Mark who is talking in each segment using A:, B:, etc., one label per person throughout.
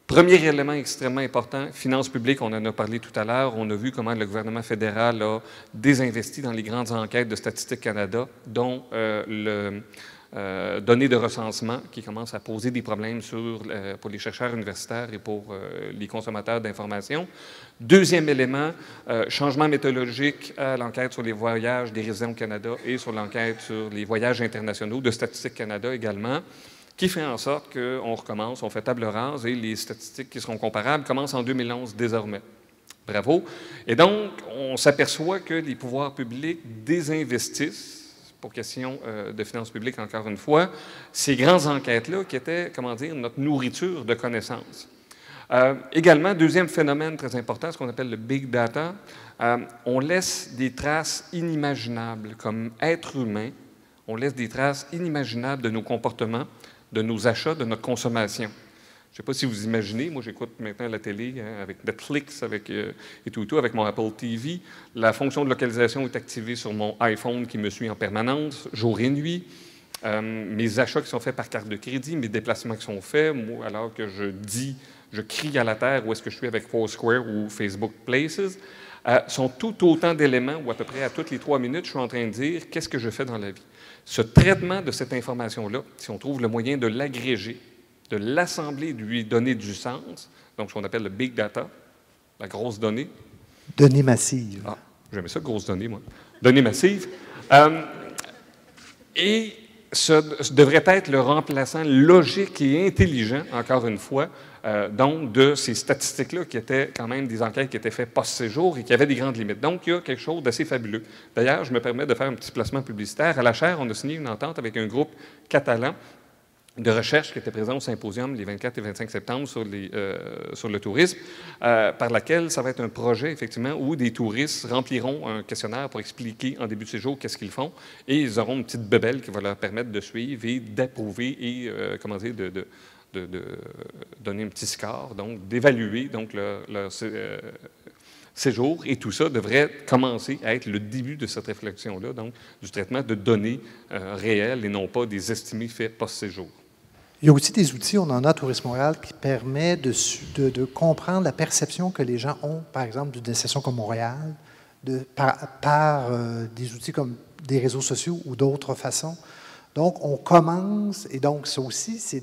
A: Premier élément extrêmement important, finances publiques, on en a parlé tout à l'heure. On a vu comment le gouvernement fédéral a désinvesti dans les grandes enquêtes de Statistique Canada, dont données de recensement qui commencent à poser des problèmes pour les chercheurs universitaires et pour les consommateurs d'informations. Deuxième élément, changement méthodologique à l'enquête sur les voyages des résidents au Canada et sur l'enquête sur les voyages internationaux de Statistique Canada également, qui fait en sorte qu'on recommence, on fait table rase et les statistiques qui seront comparables commencent en 2011 désormais. Bravo. Et donc, on s'aperçoit que les pouvoirs publics désinvestissent, pour question de finances publiques encore une fois, ces grandes enquêtes-là qui étaient, comment dire, notre nourriture de connaissances. Également, deuxième phénomène très important, ce qu'on appelle le big data, on laisse des traces inimaginables comme être humain, on laisse des traces inimaginables de nos comportements, de nos achats, de notre consommation. Je ne sais pas si vous imaginez, moi j'écoute maintenant la télé avec Netflix et tout, avec mon Apple TV. La fonction de localisation est activée sur mon iPhone qui me suit en permanence, jour et nuit. Mes achats qui sont faits par carte de crédit, mes déplacements qui sont faits, moi, alors que je crie à la terre où est-ce que je suis avec Foursquare ou Facebook Places, sont tout autant d'éléments où à peu près à toutes les 3 minutes, je suis en train de dire qu'est-ce que je fais dans la vie. Ce traitement de cette information-là, si on trouve le moyen de l'agréger, de l'assembler, de lui donner du sens, donc ce qu'on appelle le big data, la grosse donnée.
B: Données massives.
A: Ah, j'aimais ça, grosse donnée, moi. Données massives. Et ce devrait être le remplaçant logique et intelligent, encore une fois, donc de ces statistiques-là qui étaient quand même des enquêtes qui étaient faites post-séjour et qui avaient des grandes limites. Donc, il y a quelque chose d'assez fabuleux. D'ailleurs, je me permets de faire un petit placement publicitaire. À la Chaire, on a signé une entente avec un groupe catalan de recherche qui était présent au symposium les 24 et 25 septembre sur le tourisme, par laquelle ça va être un projet, effectivement, où des touristes rempliront un questionnaire pour expliquer en début de séjour qu'est-ce qu'ils font, et ils auront une petite bébelle qui va leur permettre de suivre et d'approuver et, comment dire, de donner un petit score, donc d'évaluer donc leur séjour, et tout ça devrait commencer à être le début de cette réflexion-là, donc du traitement de données réelles et non pas des estimés faits post-séjour.
B: Il y a aussi des outils, on en a à Tourisme Montréal, qui permet de comprendre la perception que les gens ont, par exemple, d'une destination comme Montréal, par des outils comme des réseaux sociaux ou d'autres façons. Donc, on commence, et donc ça aussi, c'est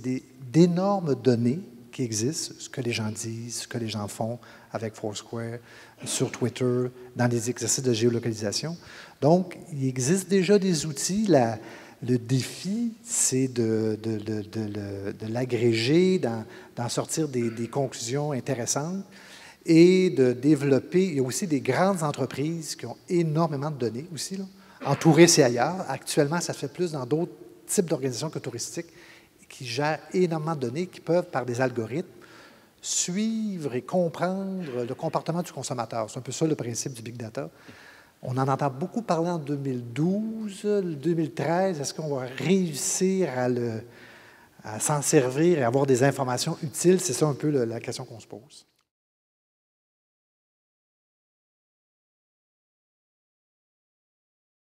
B: d'énormes données qui existent, ce que les gens disent, ce que les gens font avec Foursquare, sur Twitter, dans des exercices de géolocalisation. Donc, il existe déjà des outils. Le défi, c'est de l'agréger, d'en sortir des conclusions intéressantes et de développer. Il y a aussi des grandes entreprises qui ont énormément de données aussi, là, en tourisme et ailleurs. Actuellement, ça se fait plus dans d'autres types d'organisations que touristiques, qui gèrent énormément de données, qui peuvent, par des algorithmes, suivre et comprendre le comportement du consommateur. C'est un peu ça le principe du big data. On en entend beaucoup parler en 2012, 2013. Est-ce qu'on va réussir à s'en servir et avoir des informations utiles? C'est ça un peu la question qu'on se pose.